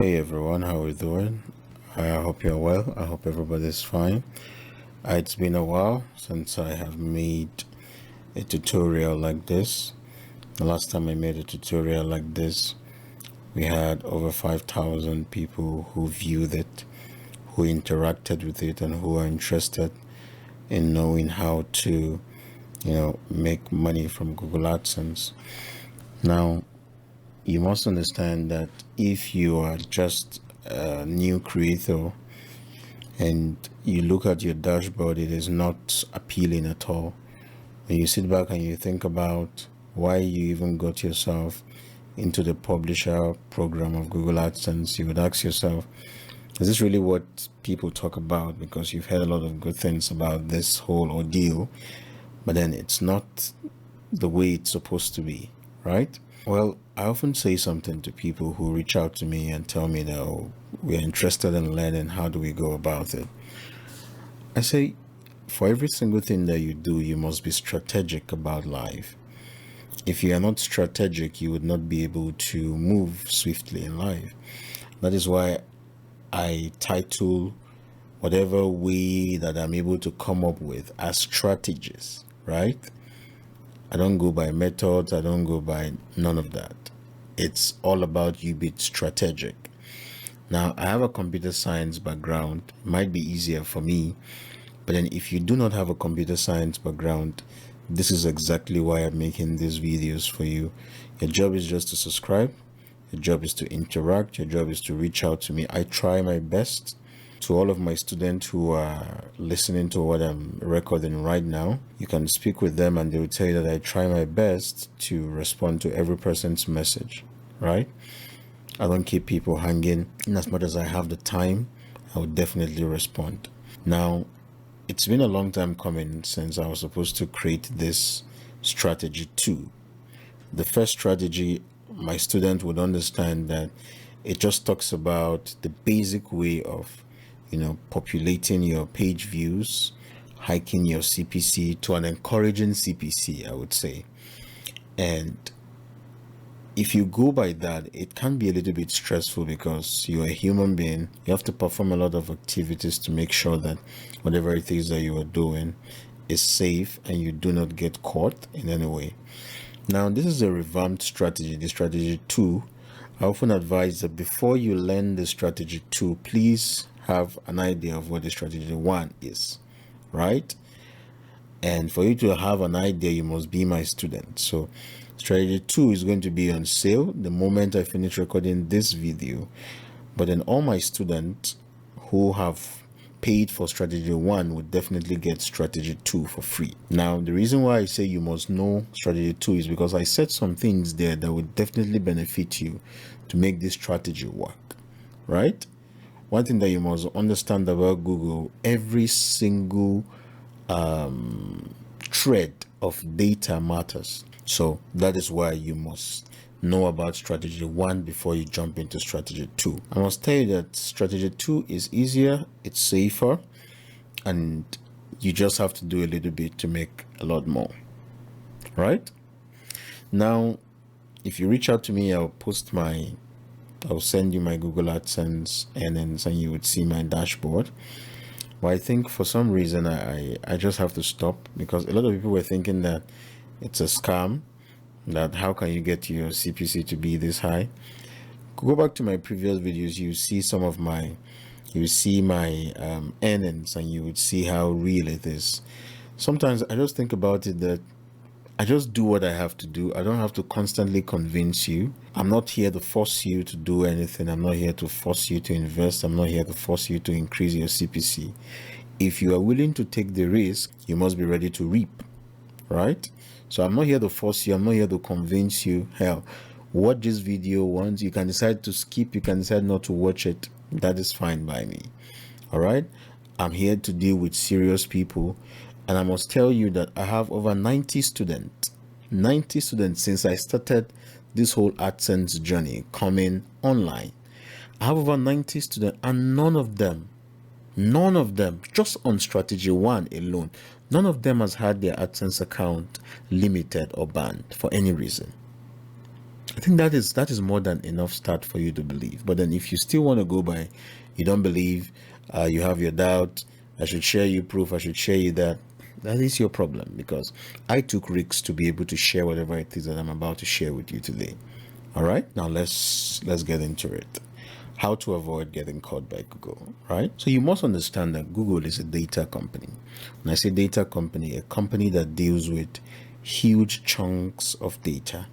Hey everyone, how are we doing? I hope you're well. I hope everybody's fine. It's been a while since I have made a tutorial like this. The last time I made a tutorial like this, we had over 5,000 people who viewed it, who interacted with it, and who are interested in knowing how to, make money from Google AdSense. Now, you must understand that if you are just a new creator and you look at your dashboard, it is not appealing at all. When you sit back and you think about why you even got yourself into the publisher program of Google AdSense, you would ask yourself, is this really what people talk about? Because you've heard a lot of good things about this whole ordeal, but then it's not the way it's supposed to be, right? Well, I often say something to people who reach out to me and tell me that, oh, we're interested in learning, how do we go about it? I say, for every single thing that you do, you must be strategic about life. If you are not strategic, you would not be able to move swiftly in life. That is why I title whatever way that I'm able to come up with as strategies, right? I don't go by methods, I don't go by none of that. It's all about you being strategic. Now, I have a computer science background. It might be easier for me, but then if you do not have a computer science background, this is exactly why I'm making these videos for you. Your job is just to subscribe. Your job is to interact. Your job is to reach out to me. I try my best. To all of my students who are listening to what I'm recording right now, you can speak with them and they will tell you that I try my best to respond to every person's message, right? I don't keep people hanging. In as much as I have the time, I will definitely respond. Now, it's been a long time coming since I was supposed to create this strategy 2. The first strategy, my student would understand that it just talks about the basic way of populating your page views, hiking your CPC to an encouraging CPC, I would say. And if you go by that, it can be a little bit stressful because you're a human being. You have to perform a lot of activities to make sure that whatever it is that you are doing is safe and you do not get caught in any way. Now, this is a revamped strategy, the strategy 2. I often advise that before you learn the strategy 2, please have an idea of what the strategy 1 is, right? And for you to have an idea, you must be my student. So strategy 2 is going to be on sale the moment I finish recording this video. But then all my students who have paid for strategy 1 would definitely get strategy 2 for free. Now, the reason why I say you must know strategy 2 is because I said some things there that would definitely benefit you to make this strategy work, right? One thing that you must understand about Google, every single thread of data matters. So that is why you must know about strategy 1 before you jump into strategy 2. I must tell you that strategy 2 is easier, it's safer, and you just have to do a little bit to make a lot more, right? Now, if you reach out to me, I'll send you my Google AdSense earnings and you would see my dashboard. But I think for some reason I just have to stop because a lot of people were thinking that it's a scam, that how can you get your CPC to be this high? Go back to my previous videos, you see my earnings and you would see how real it is. Sometimes I just think about it that I just do what I have to do. I don't have to constantly convince you. I'm not here to force you to do anything. I'm not here to force you to invest. I'm not here to force you to increase your CPC. If you are willing to take the risk, you must be ready to reap, right? So I'm not here to force you. I'm not here to convince you. Hell, watch this video once. You can decide to skip. You can decide not to watch it. That is fine by me. All right? I'm here to deal with serious people. And I must tell you that I have over 90 students since I started this whole AdSense journey coming online. I have over 90 students and none of them, just on strategy 1 alone, none of them has had their AdSense account limited or banned for any reason. I think that is more than enough start for you to believe. But then if you still want to go by, you don't believe, you have your doubt, I should share you proof, I should share you that. That is your problem, because I took risks to be able to share whatever it is that I'm about to share with you today. All right, now let's get into it. How to avoid getting caught by Google, right? So you must understand that Google is a data company. When I say data company, a company that deals with huge chunks of data.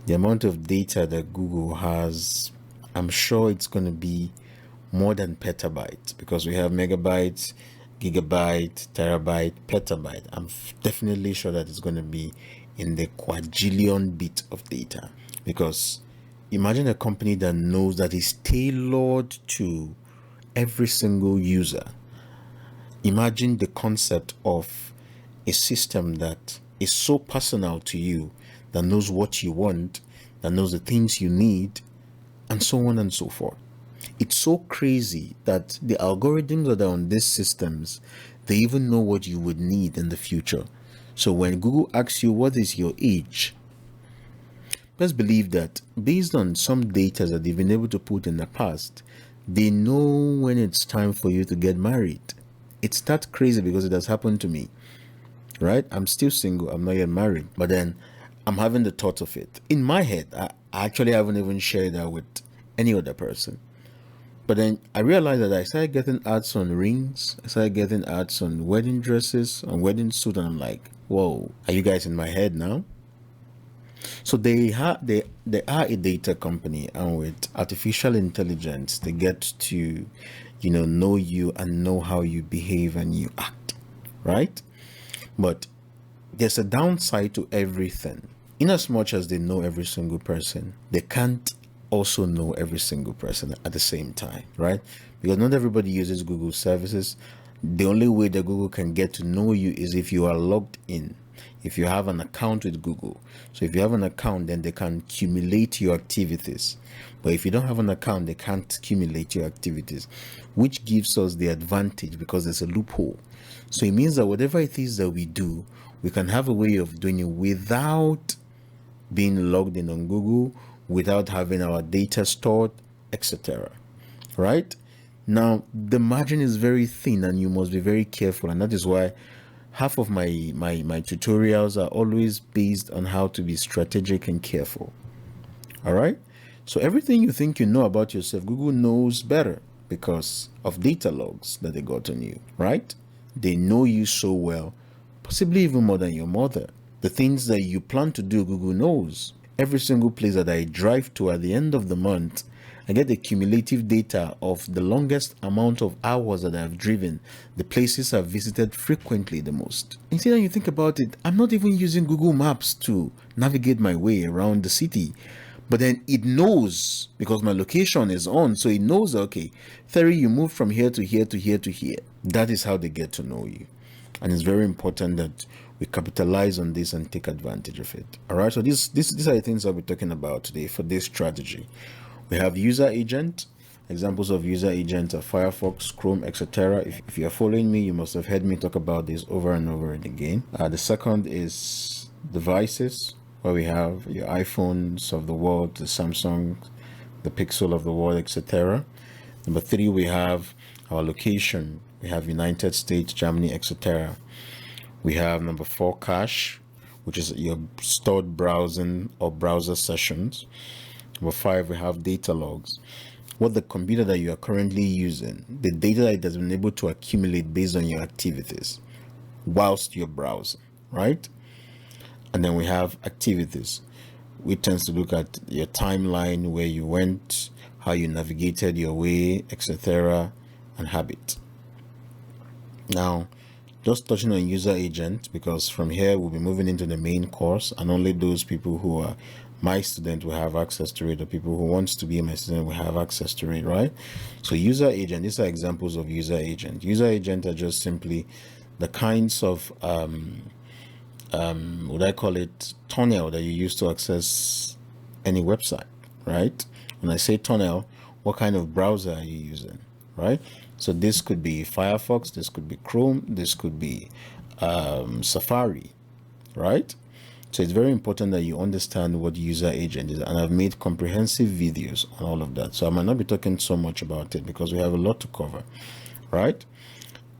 The amount of data that Google has, I'm sure it's going to be more than petabytes, because we have megabytes, gigabyte, terabyte, petabyte. I'm definitely sure that it's going to be in the quadrillion bit of data, because imagine a company that knows that is tailored to every single user. Imagine the concept of a system that is so personal to you, that knows what you want, that knows the things you need, and so on and so forth. It's so crazy that the algorithms that are on these systems, they even know what you would need in the future. So when Google asks you what is your age, let's believe that based on some data that they've been able to put in the past, they know when it's time for you to get married. It's that crazy because it has happened to me, right? I'm still single, I'm not yet married, but then I'm having the thought of it. In my head, I actually haven't even shared that with any other person. But then I realized that I started getting ads on rings, I started getting ads on wedding dresses, on wedding suits, and I'm like, whoa, are you guys in my head now? So they are a data company, and with artificial intelligence, they get to, know you and know how you behave and you act, right? But there's a downside to everything. In as much as they know every single person, they can't also know every single person at the same time, right? Because not everybody uses Google services. The only way that Google can get to know you is if you are logged in, if you have an account with Google. So if you have an account, then they can accumulate your activities. But if you don't have an account, they can't accumulate your activities, which gives us the advantage because there's a loophole. So it means that whatever it is that we do, we can have a way of doing it without being logged in on Google, without having our data stored, etc. Right? Now, the margin is very thin and you must be very careful, and that is why half of my tutorials are always based on how to be strategic and careful. All right? So everything you think you know about yourself, Google knows better because of data logs that they got on you, right? They know you so well, possibly even more than your mother. The things that you plan to do, Google knows. Every single place that I drive to at the end of the month, I get the cumulative data of the longest amount of hours that I've driven, the places I've visited frequently the most. And see, when you think about it, I'm not even using Google Maps to navigate my way around the city. But then it knows, because my location is on, so it knows, okay, Theory, you moved from here to here to here to here. That is how they get to know you. And it's very important that we capitalize on this and take advantage of it. All right, so these are the things that we're talking about today for this strategy. We have user agent. Examples of user agent are Firefox, Chrome, etc. If you're following me, you must have heard me talk about this over and over and again. The second is devices, where we have your iPhones of the world, the Samsung, the Pixel of the world, etc. Number 3, we have our location. We have United States, Germany, etc. We have number 4, cache, which is your stored browsing or browser sessions. Number 5, we have data logs. What the computer that you are currently using, the data that it has been able to accumulate based on your activities whilst you're browsing, right? And then we have activities, which tends to look at your timeline, where you went, how you navigated your way, etc., and habit. Now, just touching on user agent, because from here we'll be moving into the main course, and only those people who are my student will have access to it, or people who wants to be my student will have access to it, right? So user agent, these are examples of user agent. User agent are just simply the kinds of would I call it tunnel that you use to access any website, right? When I say tunnel, what kind of browser are you using, right? So this could be Firefox, this could be Chrome, this could be Safari, right? So it's very important that you understand what user agent is, and I've made comprehensive videos on all of that. So I might not be talking so much about it because we have a lot to cover, right?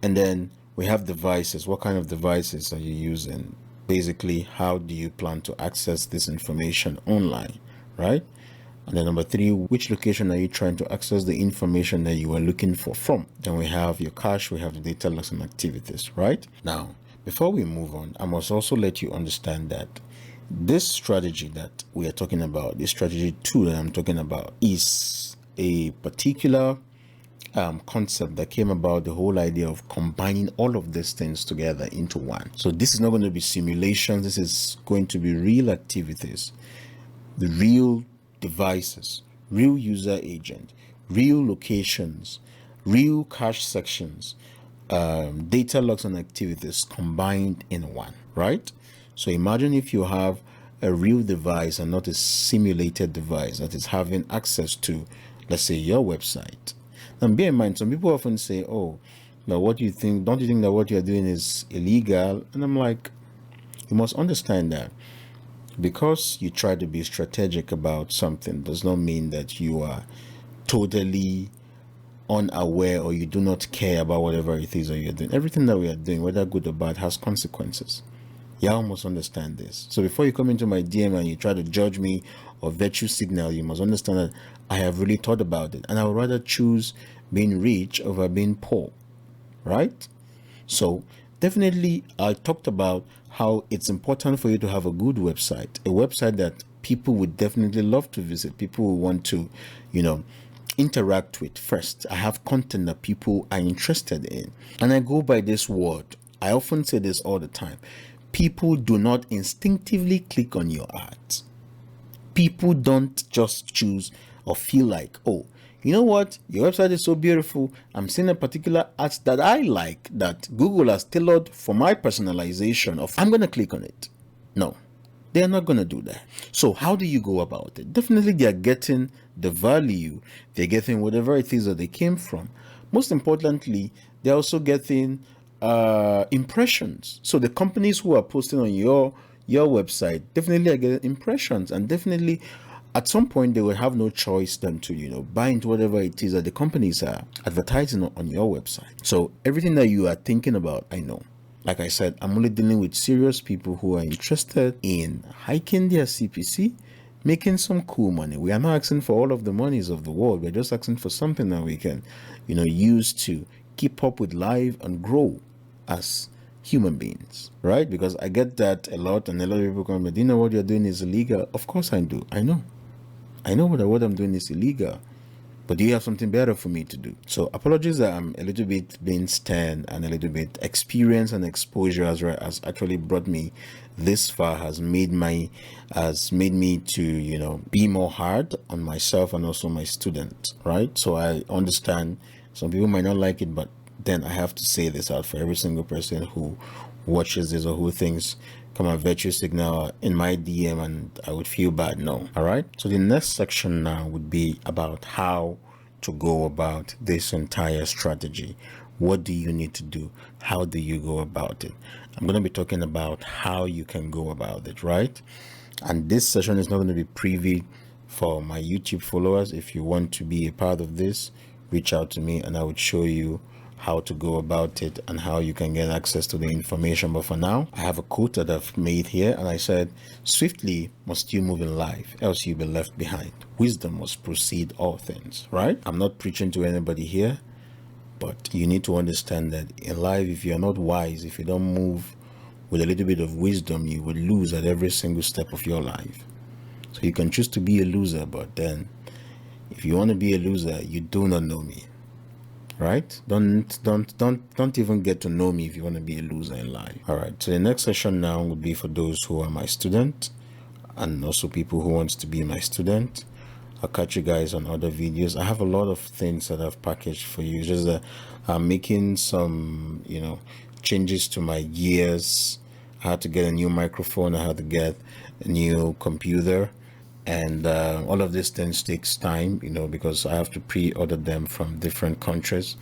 And then we have devices. What kind of devices are you using? Basically, how do you plan to access this information online, right? And then number three, which location are you trying to access the information that you are looking for from? Then we have your cache, we have the data logs and activities, right? Now, before we move on, I must also let you understand that this strategy that we are talking about, this strategy 2 that I'm talking about, is a particular concept that came about, the whole idea of combining all of these things together into one. So this is not going to be simulations. This is going to be real activities, the real devices, real user agent, real locations, real cache sections, data logs and activities combined in one, right? So imagine if you have a real device and not a simulated device that is having access to, let's say, your website. And bear in mind, some people often say, oh, now what do you think? Don't you think that what you're doing is illegal? And I'm like, you must understand that because you try to be strategic about something does not mean that you are totally unaware or you do not care about whatever it is that you're doing. Everything that we are doing, whether good or bad, has consequences. Y'all must understand this. So before you come into my DM and you try to judge me or virtue signal, you must understand that I have really thought about it, and I would rather choose being rich over being poor, right? So definitely I talked about how it's important for you to have a good website, a website that people would definitely love to visit, people who want to, interact with. First, I have content that people are interested in, and I go by this word. I often say this all the time. People do not instinctively click on your ads. People don't just choose or feel like, oh, you know what, your website is so beautiful, I'm seeing a particular ad that I like, that Google has tailored for my personalization of, I'm going to click on it. No, they're not going to do that. So how do you go about it? Definitely they're getting the value, they're getting whatever it is that they came from. Most importantly, they're also getting impressions. So the companies who are posting on your website definitely are getting impressions, and definitely at some point they will have no choice than to buy into whatever it is that the companies are advertising on your website. So everything that you are thinking about, I know, like I said, I'm only dealing with serious people who are interested in hiking their CPC, making some cool money. We are not asking for all of the monies of the world. We're just asking for something that we can use to keep up with life and grow as human beings, right? Because I get that a lot, and a lot of people come, but do you know what you're doing is illegal? Of course I do. I know what I'm doing is illegal, but do you have something better for me to do? So apologies that I'm a little bit being stern, and a little bit experience and exposure has actually brought me this far, has made me to be more hard on myself and also my students, right? So I understand some people might not like it, but then I have to say this out for every single person who watches this or who thinks come a virtue signal in my DM and I would feel bad. No. All right. So the next section now would be about how to go about this entire strategy. What do you need to do? How do you go about it? I'm going to be talking about how you can go about it, right? And this session is not going to be privy for my YouTube followers. If you want to be a part of this, reach out to me and I would show you how to go about it and how you can get access to the information. But for now, I have a quote that I've made here, and I said, swiftly must you move in life, else you'll be left behind. Wisdom must precede all things, right? I'm not preaching to anybody here, but you need to understand that in life, if you're not wise, if you don't move with a little bit of wisdom, you will lose at every single step of your life. So you can choose to be a loser, but then if you want to be a loser, you do not know me. Right? Don't even get to know me if you want to be a loser in life. All right. So the next session now would be for those who are my student and also people who wants to be my student. I'll catch you guys on other videos. I have a lot of things that I've packaged for you. Just that I'm making some, changes to my gears. I had to get a new microphone. I had to get a new computer. And all of these things takes time, because I have to pre-order them from different countries.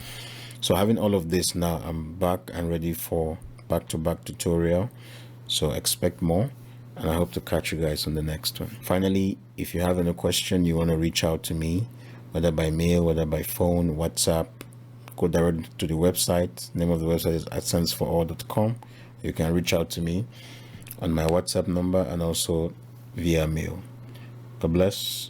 So having all of this now, I'm back and ready for back-to-back tutorial. So expect more. and I hope to catch you guys on the next one. Finally, if you have any question, you want to reach out to me, whether by mail, whether by phone, WhatsApp, go directly to the website. Name of the website is AdSenseforall.com. You can reach out to me on my WhatsApp number and also via mail. God bless.